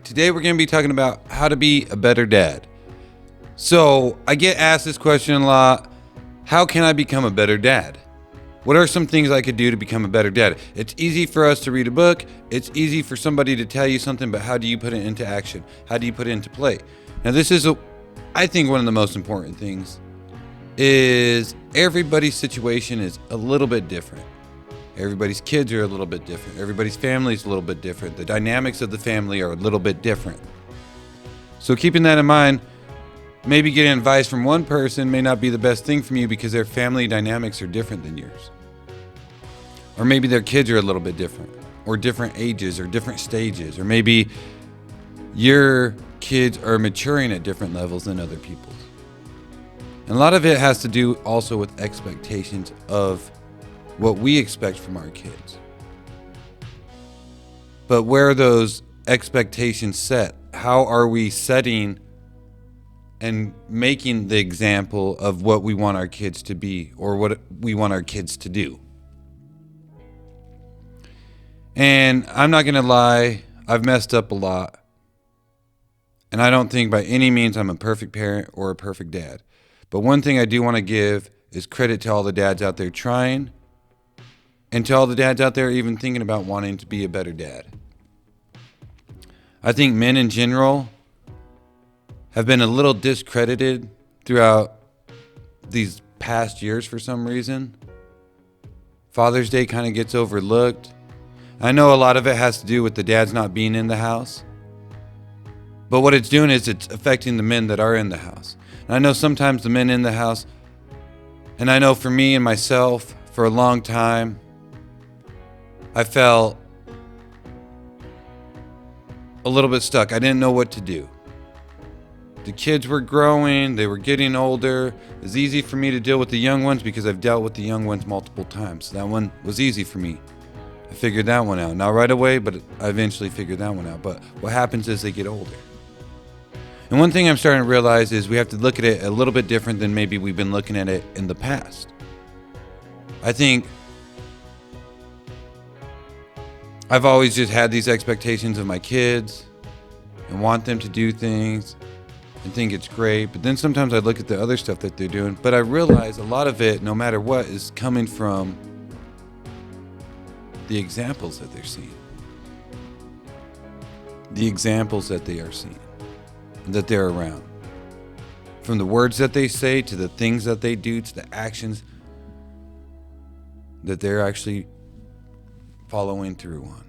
Today we're going to be talking about how to be a better dad. So I get asked this question a lot. How can I become a better dad? What are some things I could do to become a better dad? It's easy for us to read a book. It's easy for somebody to tell you something, but how do you put it into action? How do you put it into play? Now this is, I think one of the most important things is everybody's situation is a little bit different. Everybody's kids are a little bit different. Everybody's family is a little bit different. The dynamics of the family are a little bit different. So keeping that in mind, maybe getting advice from one person may not be the best thing for you because their family dynamics are different than yours. Or maybe their kids are a little bit different, or different ages, or different stages, or maybe your kids are maturing at different levels than other people's. And a lot of it has to do also with expectations of what we expect from our kids. But where are those expectations set? How are we setting and making the example of what we want our kids to be or what we want our kids to do? And I'm not going to lie, I've messed up a lot. And I don't think by any means I'm a perfect parent or a perfect dad. But one thing I do want to give is credit to all the dads out there trying, and to all the dads out there even thinking about wanting to be a better dad. I think men in general have been a little discredited throughout these past years for some reason. Father's Day kind of gets overlooked. I know a lot of it has to do with the dads not being in the house. But what it's doing is it's affecting the men that are in the house. And I know sometimes the men in the house, and I know for me and myself, for a long time, I felt a little bit stuck. I didn't know what to do. The kids were growing, they were getting older. It was easy for me to deal with the young ones because I've dealt with the young ones multiple times. That one was easy for me. I figured that one out. Not right away, but I eventually figured that one out. But what happens as they get older? And one thing I'm starting to realize is we have to look at it a little bit different than maybe we've been looking at it in the past. I think I've always just had these expectations of my kids and want them to do things and think it's great. But then sometimes I look at the other stuff that they're doing, but I realize a lot of it, no matter what, is coming from the examples that they're seeing. The examples that they are seeing, that they're around. From the words that they say, to the things that they do, to the actions that they're actually following through on.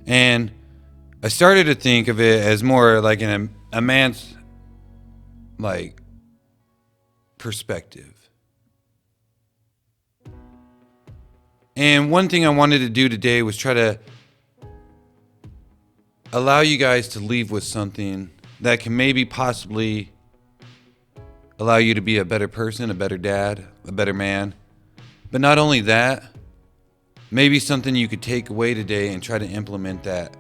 And I started to think of it as more like a man's perspective. And one thing I wanted to do today was try to allow you guys to leave with something that can maybe possibly allow you to be a better person, a better dad, a better man. But not only that, maybe something you could take away today and try to implement that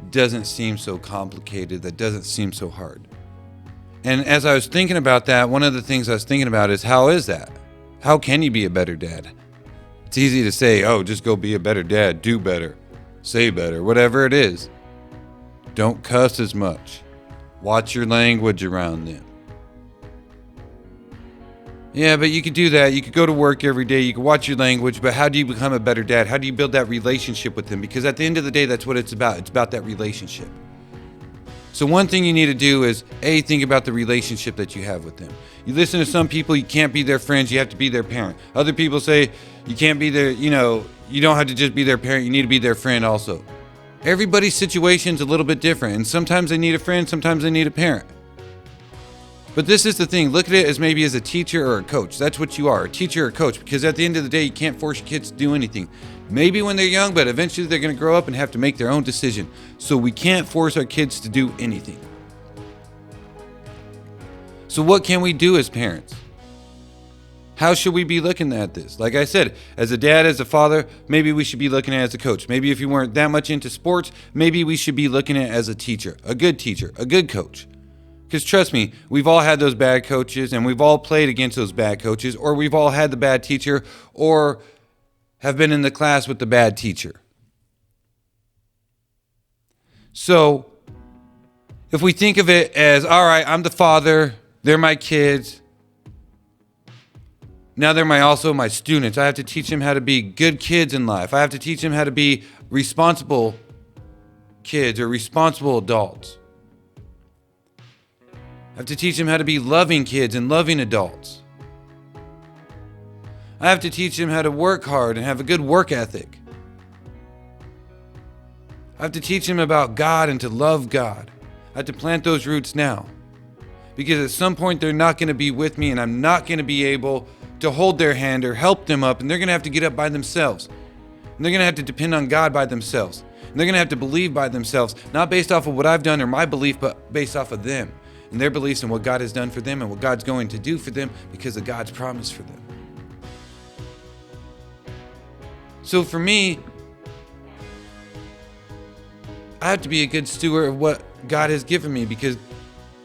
doesn't seem so complicated, that doesn't seem so hard. And as I was thinking about that, one of the things I was thinking about is, how is that? How can you be a better dad? It's easy to say, oh, just go be a better dad, do better, say better, whatever it is. Don't cuss as much. Watch your language around them. Yeah, but you could do that. You could go to work every day. You could watch your language, but how do you become a better dad? How do you build that relationship with them? Because at the end of the day, that's what it's about. It's about that relationship. So one thing you need to do is, A, think about the relationship that you have with them. You listen to some people, you can't be their friends, you have to be their parent. Other people say you can't be their, you don't have to just be their parent, you need to be their friend also. Everybody's situation's a little bit different, and sometimes they need a friend, sometimes they need a parent. But this is the thing, look at it as maybe as a teacher or a coach. That's what you are, a teacher or a coach, because at the end of the day, you can't force your kids to do anything. Maybe when they're young, but eventually they're going to grow up and have to make their own decision. So we can't force our kids to do anything. So what can we do as parents? How should we be looking at this? Like I said, as a dad, as a father, maybe we should be looking at it as a coach. Maybe if you weren't that much into sports, maybe we should be looking at it as a teacher, a good coach. Because trust me, we've all had those bad coaches, and we've all played against those bad coaches, or we've all had the bad teacher, or have been in the class with the bad teacher. So if we think of it as, all right, I'm the father, they're my kids, now they're also my students. I have to teach them how to be good kids in life. I have to teach them how to be responsible kids or responsible adults. I have to teach them how to be loving kids and loving adults. I have to teach them how to work hard and have a good work ethic. I have to teach them about God and to love God. I have to plant those roots now. Because at some point they're not going to be with me and I'm not going to be able to hold their hand or help them up, and they're going to have to get up by themselves. And they're going to have to depend on God by themselves. And they're going to have to believe by themselves, not based off of what I've done or my belief, but based off of them and their beliefs and what God has done for them and what God's going to do for them because of God's promise for them. So for me, I have to be a good steward of what God has given me because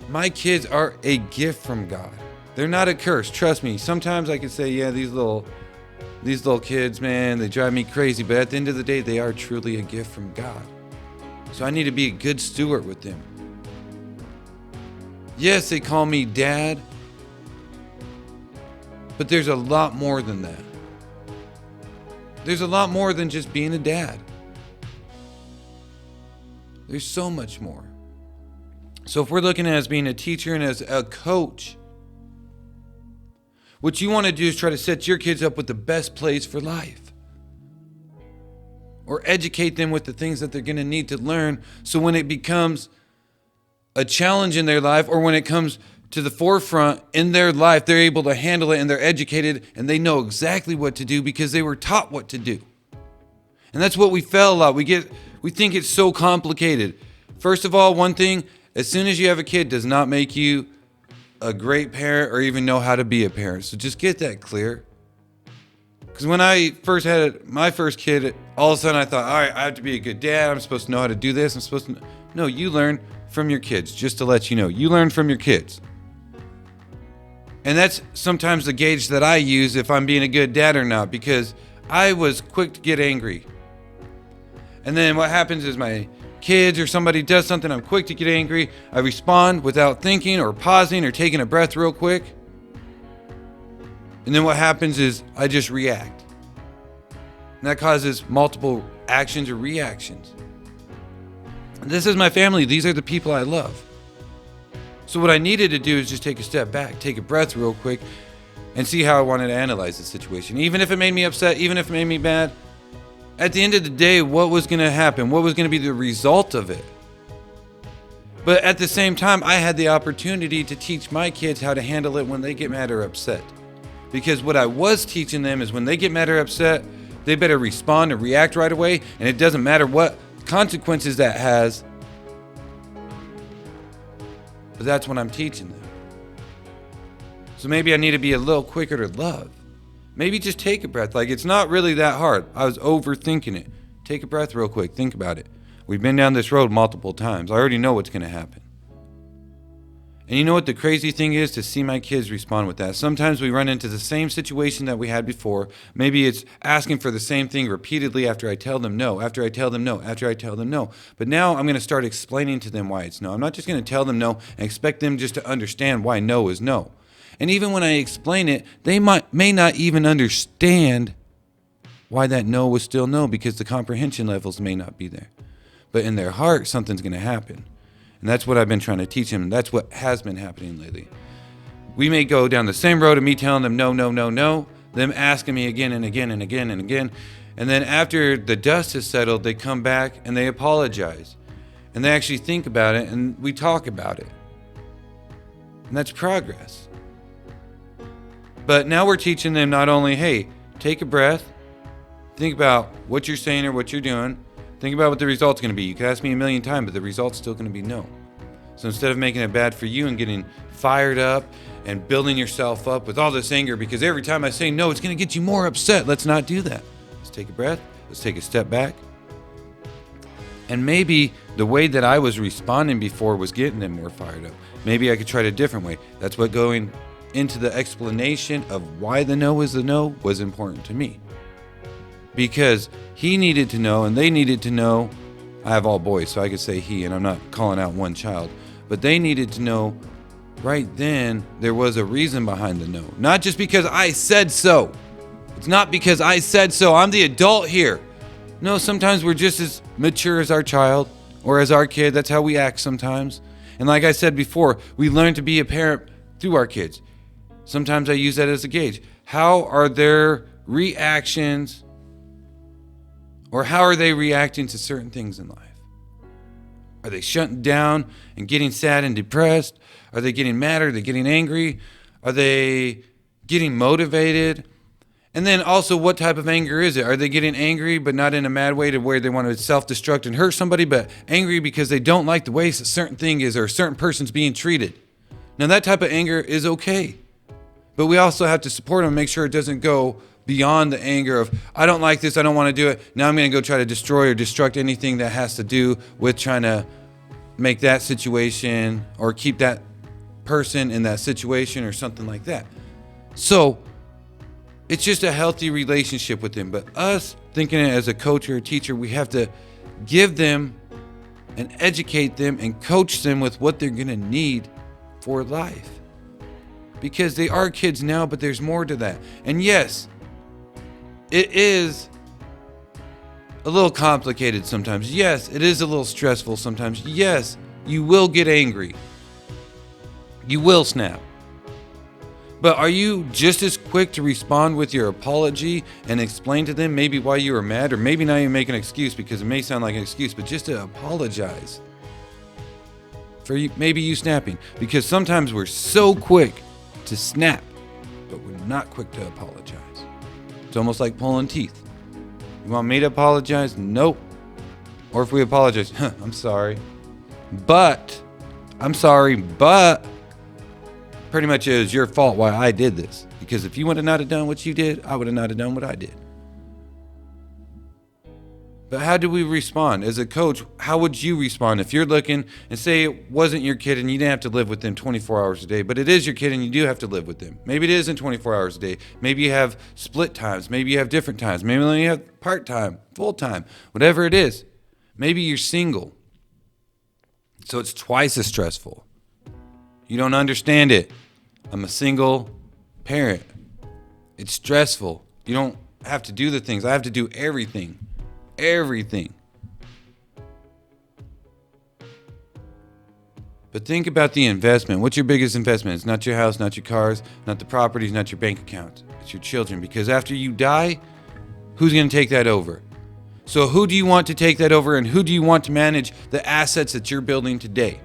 my kids are a gift from God. They're not a curse. Trust me. Sometimes I can say, yeah, these little kids, man, they drive me crazy. But at the end of the day, they are truly a gift from God. So I need to be a good steward with them. Yes, they call me dad. But there's a lot more than that. There's a lot more than just being a dad. There's so much more. So if we're looking at it as being a teacher and as a coach, what you want to do is try to set your kids up with the best place for life. Or educate them with the things that they're going to need to learn so when it becomes a challenge in their life or when it comes to the forefront in their life, they're able to handle it and they're educated and they know exactly what to do because they were taught what to do. And that's what we fail a lot. We think it's so complicated. First of all, one thing, as soon as you have a kid does not make you a great parent or even know how to be a parent. So just get that clear. Because when I first had my first kid, all of a sudden I thought, all right, I have to be a good dad. I'm supposed to know how to do this. No, you learn from your kids, just to let you know. You learn from your kids. And that's sometimes the gauge that I use if I'm being a good dad or not, because I was quick to get angry. And then what happens is my kids or somebody does something, I'm quick to get angry. I respond without thinking or pausing or taking a breath real quick. And then what happens is I just react. And that causes multiple actions or reactions. This is my family. These are the people I love. So what I needed to do is just take a step back, take a breath real quick, and see how I wanted to analyze the situation. Even if it made me upset, even if it made me mad, at the end of the day, what was going to happen? What was going to be the result of it? But at the same time, I had the opportunity to teach my kids how to handle it when they get mad or upset. Because what I was teaching them is when they get mad or upset, they better respond and react right away. And it doesn't matter what consequences that has. But that's what I'm teaching them. So maybe I need to be a little quicker to love. Maybe just take a breath. Like, it's not really that hard. I was overthinking it. Take a breath real quick. Think about it. We've been down this road multiple times. I already know what's going to happen. And you know what the crazy thing is? To see my kids respond with that. Sometimes we run into the same situation that we had before. Maybe it's asking for the same thing repeatedly after I tell them no, after I tell them no, after I tell them no. But now I'm going to start explaining to them why it's no. I'm not just going to tell them no and expect them just to understand why no is no. And even when I explain it, they may not even understand why that no was still no, because the comprehension levels may not be there. But in their heart, something's going to happen. And that's what I've been trying to teach them. And that's what has been happening lately. We may go down the same road of me telling them no, no, no, no, them asking me again and again and again and again. And then after the dust has settled, they come back and they apologize. And they actually think about it and we talk about it. And that's progress. But now we're teaching them not only, hey, take a breath, think about what you're saying or what you're doing, think about what the result's going to be. You can ask me a million times, but the result's still going to be no. So instead of making it bad for you and getting fired up and building yourself up with all this anger, because every time I say no, it's going to get you more upset. Let's not do that. Let's take a breath. Let's take a step back. And maybe the way that I was responding before was getting them more fired up. Maybe I could try it a different way. That's what going into the explanation of why the no is the no was important to me. Because he needed to know and they needed to know I have all boys, so I could say he, and I'm not calling out one child. But they needed to know right then there was a reason behind the no. Not just because I said so. It's not because I said so. I'm the adult here. No, sometimes we're just as mature as our child or as our kid. That's how we act sometimes. And like I said before, we learn to be a parent through our kids. Sometimes I use that as a gauge. How are their reactions, or how are they reacting to certain things in life? Are they shutting down and getting sad and depressed? Are they getting mad? Are they getting angry? Are they getting motivated? And then also, what type of anger is it? Are they getting angry but not in a mad way to where they want to self-destruct and hurt somebody, but angry because they don't like the way a certain thing is or a certain person's being treated? Now, that type of anger is okay. But we also have to support them and make sure it doesn't go beyond the anger of, I don't like this, I don't want to do it. Now I'm going to go try to destroy or destruct anything that has to do with trying to make that situation or keep that person in that situation or something like that. So it's just a healthy relationship with them. But us thinking it as a coach or a teacher, we have to give them and educate them and coach them with what they're going to need for life. Because they are kids now, but there's more to that. And yes, it is a little complicated sometimes. Yes, it is a little stressful sometimes. Yes, you will get angry. You will snap. But are you just as quick to respond with your apology and explain to them maybe why you were mad, or maybe not even make an excuse because it may sound like an excuse, but just to apologize for maybe you snapping? Because sometimes we're so quick to snap, but we're not quick to apologize. It's almost like pulling teeth. You want me to apologize? Nope. Or if we apologize, I'm sorry. But pretty much it was your fault why I did this. Because if you would have not have done what you did, I would have not have done what I did. But how do we respond? As a coach, how would you respond if you're looking and say it wasn't your kid and you didn't have to live with them 24 hours a day, but it is your kid and you do have to live with them? Maybe it isn't 24 hours a day. Maybe you have split times. Maybe you have different times. Maybe you have part-time, full-time, whatever it is. Maybe you're single. So it's twice as stressful. You don't understand it. I'm a single parent. It's stressful. You don't have to do the things. I have to do everything. Everything. But think about the investment. What's your biggest investment? It's not your house, not your cars, not the properties, not your bank account. It's your children. Because after you die, who's going to take that over? So who do you want to take that over, and who do you want to manage the assets that you're building today?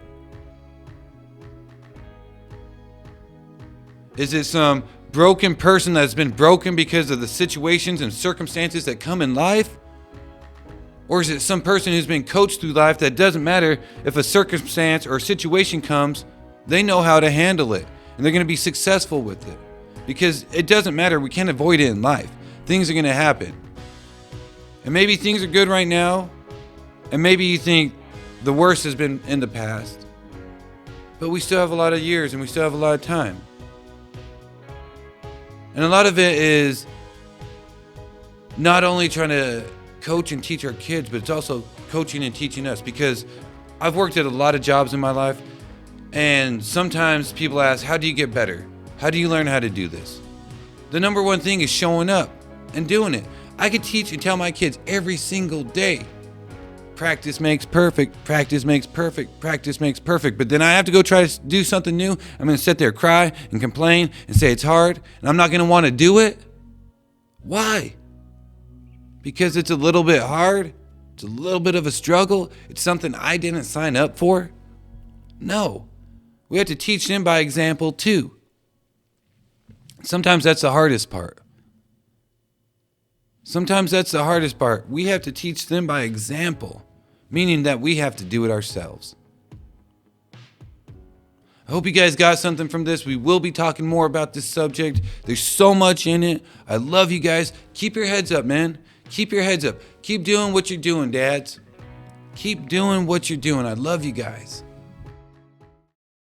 Is it some broken person that's been broken because of the situations and circumstances that come in life? Or is it some person who's been coached through life that doesn't matter if a circumstance or a situation comes, they know how to handle it and they're going to be successful with it? Because it doesn't matter. We can't avoid it in life. Things are going to happen. And maybe things are good right now, and maybe you think the worst has been in the past. But we still have a lot of years and we still have a lot of time. And a lot of it is not only trying to coach and teach our kids, but it's also coaching and teaching us. Because I've worked at a lot of jobs in my life, and sometimes people ask, how do you get better? How do you learn how to do this? The number one thing is showing up and doing it. I could teach and tell my kids every single day, practice makes perfect, practice makes perfect, practice makes perfect. But then I have to go try to do something new. I'm going to sit there, cry and complain and say it's hard, and I'm not going to want to do it. Why? Because it's a little bit hard? It's a little bit of a struggle? It's something I didn't sign up for? No. We have to teach them by example too. Sometimes that's the hardest part. Sometimes that's the hardest part. We have to teach them by example, meaning that we have to do it ourselves. I hope you guys got something from this. We will be talking more about this subject. There's so much in it. I love you guys. Keep your heads up, man. Keep your heads up. Keep doing what you're doing, dads. Keep doing what you're doing. I love you guys.